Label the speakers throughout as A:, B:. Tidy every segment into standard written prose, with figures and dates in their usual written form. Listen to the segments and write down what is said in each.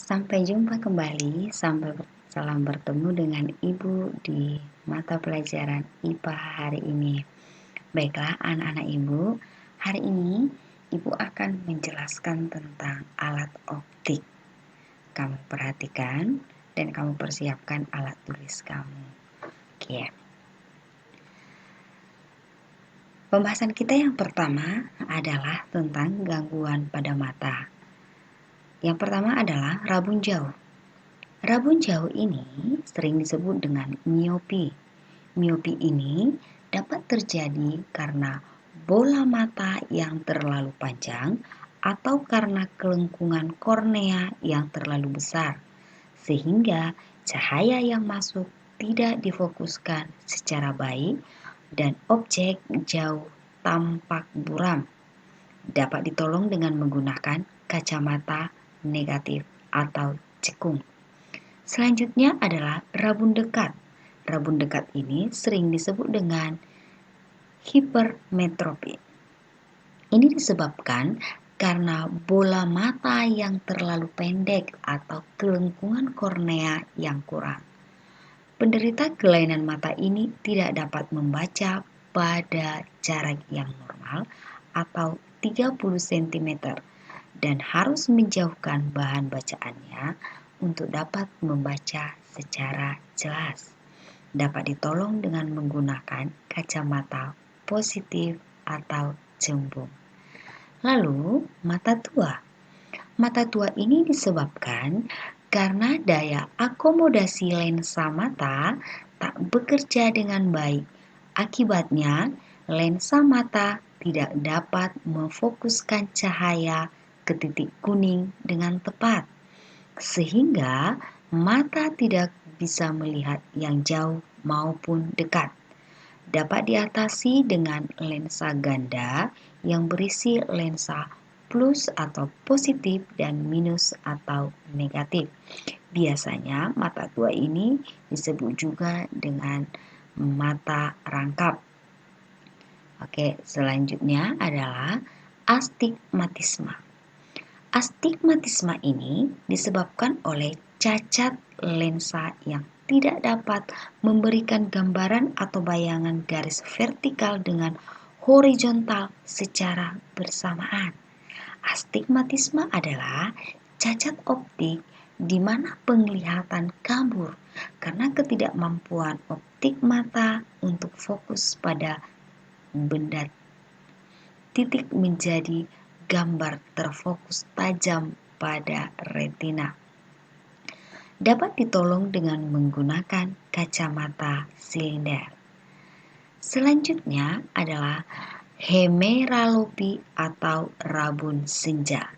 A: Sampai jumpa kembali, salam bertemu dengan Ibu di mata pelajaran IPA hari ini. Baiklah anak-anak Ibu, hari ini Ibu akan menjelaskan tentang alat optik. Kamu perhatikan dan kamu persiapkan alat tulis kamu. Oke. Pembahasan kita yang pertama adalah tentang gangguan pada mata. Yang pertama adalah rabun jauh. Rabun jauh ini sering disebut dengan miopi. Miopi ini dapat terjadi karena bola mata yang terlalu panjang atau karena kelengkungan kornea yang terlalu besar, sehingga cahaya yang masuk tidak difokuskan secara baik dan objek jauh tampak buram. Dapat ditolong dengan menggunakan kacamata negatif atau cekung. Selanjutnya adalah rabun dekat. Rabun dekat ini sering disebut dengan hipermetropi. Ini disebabkan karena bola mata yang terlalu pendek atau kelengkungan kornea yang kurang. Penderita kelainan mata ini tidak dapat membaca pada jarak yang normal atau 30 cm dan harus menjauhkan bahan bacaannya untuk dapat membaca secara jelas. Dapat ditolong dengan menggunakan kacamata positif atau cembung. Lalu, mata tua. Mata tua ini disebabkan karena daya akomodasi lensa mata tak bekerja dengan baik. Akibatnya, lensa mata tidak dapat memfokuskan cahaya ke titik kuning dengan tepat, sehingga mata tidak bisa melihat yang jauh maupun dekat. Dapat diatasi dengan lensa ganda yang berisi lensa plus atau positif dan minus atau negatif. Biasanya mata tua ini disebut juga dengan mata rangkap. Oke, selanjutnya adalah astigmatisme. Astigmatisme ini disebabkan oleh cacat lensa yang tidak dapat memberikan gambaran atau bayangan garis vertikal dengan horizontal secara bersamaan. Astigmatisme adalah cacat optik di mana penglihatan kabur karena ketidakmampuan optik mata untuk fokus pada benda titik menjadi gambar terfokus tajam pada retina. Dapat ditolong dengan menggunakan kacamata silinder. Selanjutnya adalah hemeralopi atau rabun senja.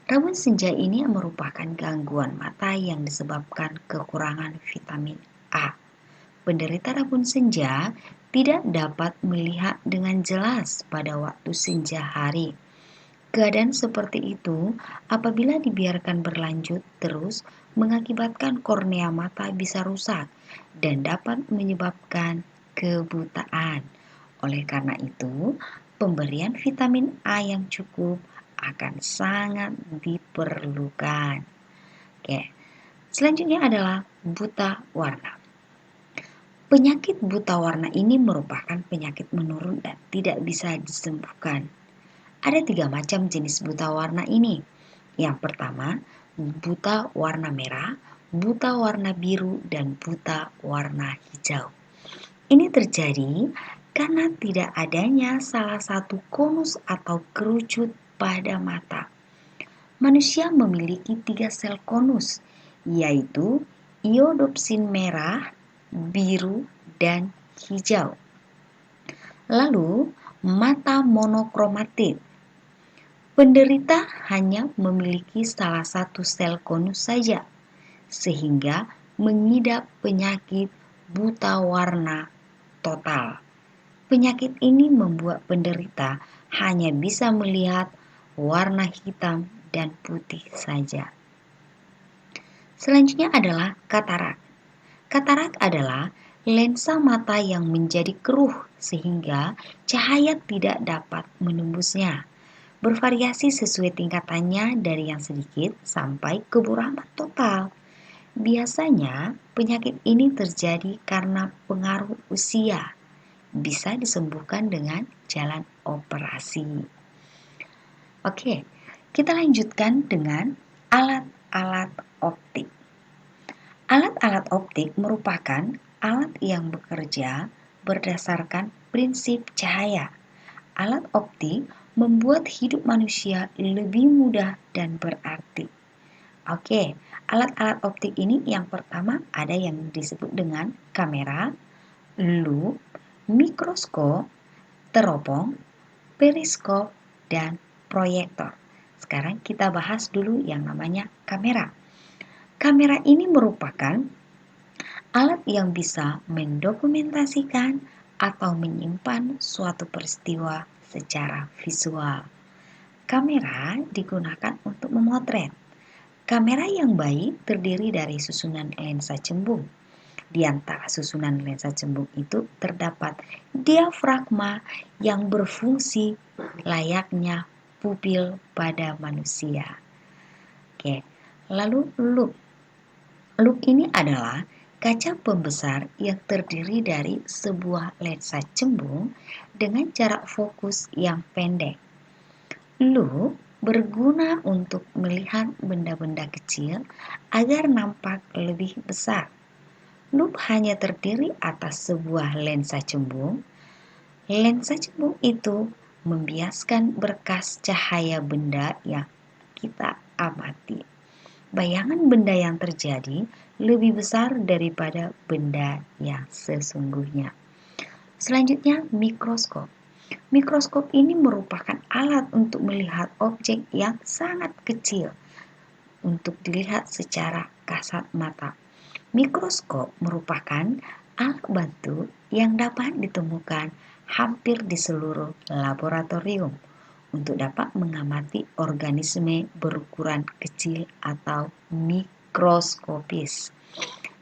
A: Rabun senja ini merupakan gangguan mata yang disebabkan kekurangan vitamin A. Penderita rabun senja tidak dapat melihat dengan jelas pada waktu senja hari. Keadaan seperti itu apabila dibiarkan berlanjut terus mengakibatkan kornea mata bisa rusak dan dapat menyebabkan kebutaan. Oleh karena itu, pemberian vitamin A yang cukup akan sangat diperlukan. Oke. Selanjutnya adalah buta warna. Penyakit buta warna ini merupakan penyakit menurun dan tidak bisa disembuhkan. Ada 3 macam jenis buta warna ini. Yang pertama, buta warna merah, buta warna biru, dan buta warna hijau. Ini terjadi karena tidak adanya salah satu konus atau kerucut pada mata. Manusia memiliki 3 sel konus, yaitu iodopsin merah, biru, dan hijau. Lalu, mata monokromatik. Penderita hanya memiliki salah satu sel konus saja, sehingga mengidap penyakit buta warna total. Penyakit ini membuat penderita hanya bisa melihat warna hitam dan putih saja. Selanjutnya adalah katarak. Katarak adalah lensa mata yang menjadi keruh sehingga cahaya tidak dapat menembusnya. bervariasi sesuai tingkatannya dari yang sedikit sampai keburahan total. Biasanya, penyakit ini terjadi karena pengaruh usia. Bisa disembuhkan dengan jalan operasi. Oke, kita lanjutkan dengan alat-alat optik. Alat-alat optik merupakan alat yang bekerja berdasarkan prinsip cahaya. Alat optik membuat hidup manusia lebih mudah dan berarti. Oke, alat-alat optik ini yang pertama ada yang disebut dengan kamera, lup, mikroskop, teropong, periskop, dan proyektor. Sekarang kita bahas dulu yang namanya kamera. Kamera ini merupakan alat yang bisa mendokumentasikan atau menyimpan suatu peristiwa secara visual. Kamera digunakan untuk memotret. Kamera yang baik terdiri dari susunan lensa cembung. Di antara susunan lensa cembung itu terdapat diafragma yang berfungsi layaknya pupil pada manusia. Oke, lalu loop. Loop ini adalah kaca pembesar yang terdiri dari sebuah lensa cembung dengan jarak fokus yang pendek. Loop berguna untuk melihat benda-benda kecil agar nampak lebih besar. Loop hanya terdiri atas sebuah lensa cembung. Lensa cembung itu membiaskan berkas cahaya benda yang kita amati. Bayangan benda yang terjadi lebih besar daripada benda yang sesungguhnya. Selanjutnya, mikroskop. Mikroskop ini merupakan alat untuk melihat objek yang sangat kecil untuk dilihat secara kasat mata. Mikroskop merupakan alat bantu yang dapat ditemukan hampir di seluruh laboratorium untuk dapat mengamati organisme berukuran kecil atau mikroskopis.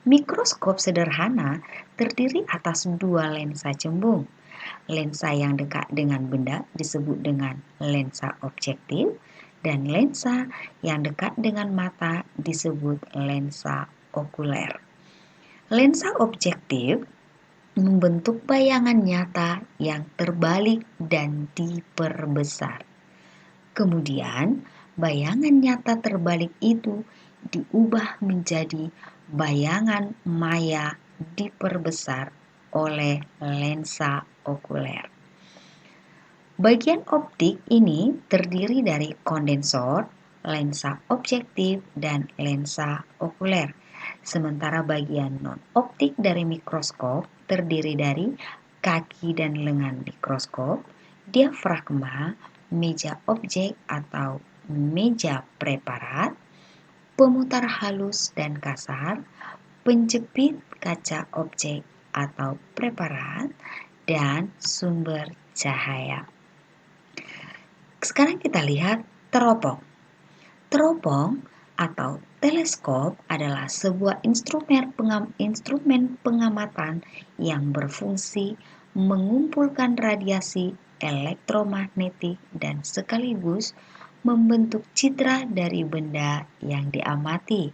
A: Mikroskop sederhana terdiri atas dua lensa cembung. Lensa yang dekat dengan benda disebut dengan lensa objektif dan lensa yang dekat dengan mata disebut lensa okuler. Lensa objektif membentuk bayangan nyata yang terbalik dan diperbesar. Kemudian, bayangan nyata terbalik itu diubah menjadi bayangan maya diperbesar oleh lensa okuler. Bagian optik ini terdiri dari kondensor, lensa objektif, dan lensa okuler. Sementara bagian non-optik dari mikroskop terdiri dari kaki dan lengan mikroskop, diafragma, meja objek atau meja preparat, pemutar halus dan kasar, penjepit kaca objek atau preparat, dan sumber cahaya. Sekarang kita lihat teropong. Teropong atau teleskop adalah sebuah instrumen pengamatan yang berfungsi mengumpulkan radiasi elektromagnetik dan sekaligus membentuk citra dari benda yang diamati.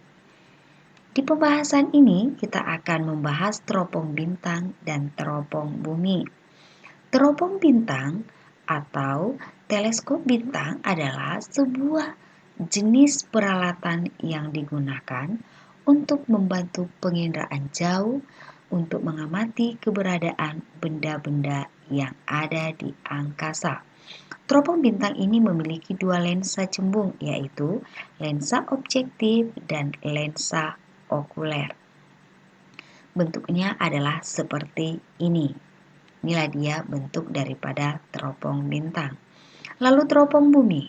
A: Di pembahasan ini kita akan membahas teropong bintang dan teropong bumi. Teropong bintang atau teleskop bintang adalah sebuah jenis peralatan yang digunakan untuk membantu penginderaan jauh untuk mengamati keberadaan benda-benda yang ada di angkasa. Teropong bintang ini memiliki dua lensa cembung, yaitu lensa objektif dan lensa okuler. Bentuknya adalah seperti ini. Inilah dia bentuk daripada teropong bintang. Lalu teropong bumi.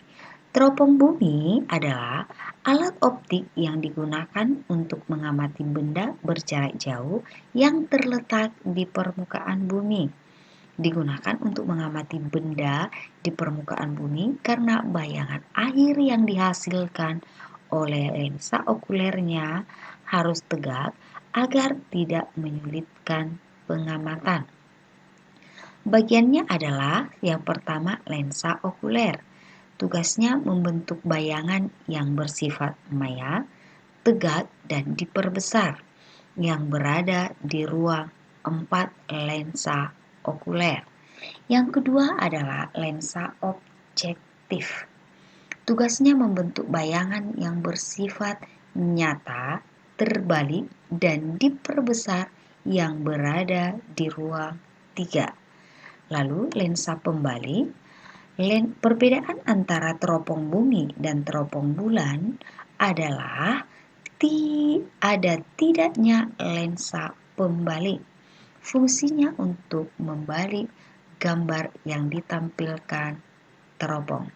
A: Teropong bumi adalah alat optik yang digunakan untuk mengamati benda berjarak jauh yang terletak di permukaan bumi. Digunakan untuk mengamati benda di permukaan bumi karena bayangan air yang dihasilkan oleh lensa okulernya harus tegak agar tidak menyulitkan pengamatan. Bagiannya adalah yang pertama lensa okuler. Tugasnya membentuk bayangan yang bersifat maya, tegak, dan diperbesar yang berada di ruang 4 lensa okuler. Yang kedua adalah lensa objektif. Tugasnya membentuk bayangan yang bersifat nyata, terbalik, dan diperbesar yang berada di ruang 3. Lalu lensa pembalik. Perbedaan antara teropong bumi dan teropong bulan adalah ada tidaknya lensa pembalik. Fungsinya untuk membalik gambar yang ditampilkan teropong.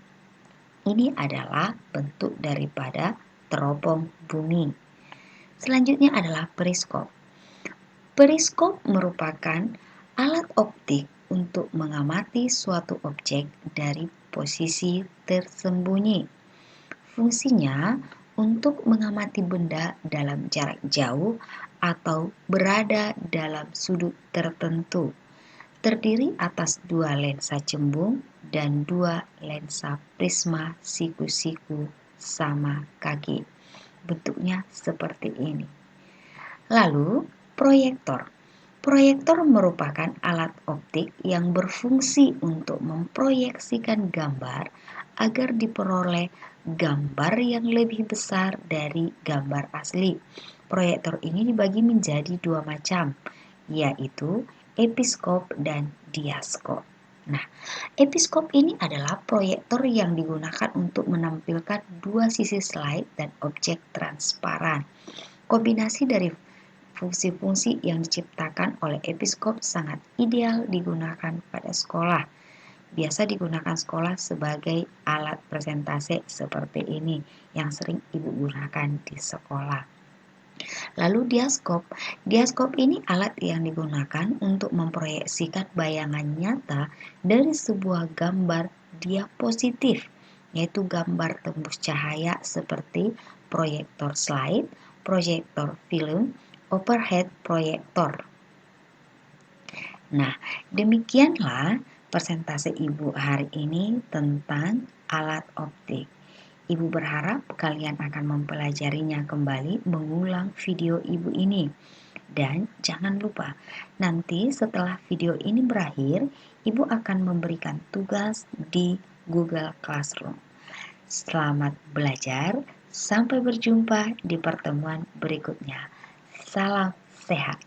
A: Ini adalah bentuk daripada teropong bumi. Selanjutnya adalah periskop. Periskop merupakan alat optik untuk mengamati suatu objek dari posisi tersembunyi. Fungsinya untuk mengamati benda dalam jarak jauh atau berada dalam sudut tertentu. Terdiri atas 2 lensa cembung dan 2 lensa prisma siku-siku sama kaki. Bentuknya seperti ini. Lalu, proyektor. Proyektor merupakan alat optik yang berfungsi untuk memproyeksikan gambar agar diperoleh gambar yang lebih besar dari gambar asli. Proyektor ini dibagi menjadi 2 macam, yaitu episkop dan diaskop. Nah, episkop ini adalah proyektor yang digunakan untuk menampilkan 2 sisi slide dan objek transparan. Kombinasi dari fungsi-fungsi yang diciptakan oleh episkop sangat ideal digunakan pada sekolah. Biasa digunakan sekolah sebagai alat presentasi seperti ini yang sering Ibu gunakan di sekolah. Lalu diaskop. Diaskop ini alat yang digunakan untuk memproyeksikan bayangan nyata dari sebuah gambar diapositif, yaitu gambar tembus cahaya seperti proyektor slide, proyektor film, overhead proyektor. Nah, demikianlah presentasi Ibu hari ini tentang alat optik. Ibu berharap kalian akan mempelajarinya kembali, mengulang video Ibu ini. Dan jangan lupa, nanti setelah video ini berakhir, Ibu akan memberikan tugas di Google Classroom. Selamat belajar, sampai berjumpa di pertemuan berikutnya. Salam sehat.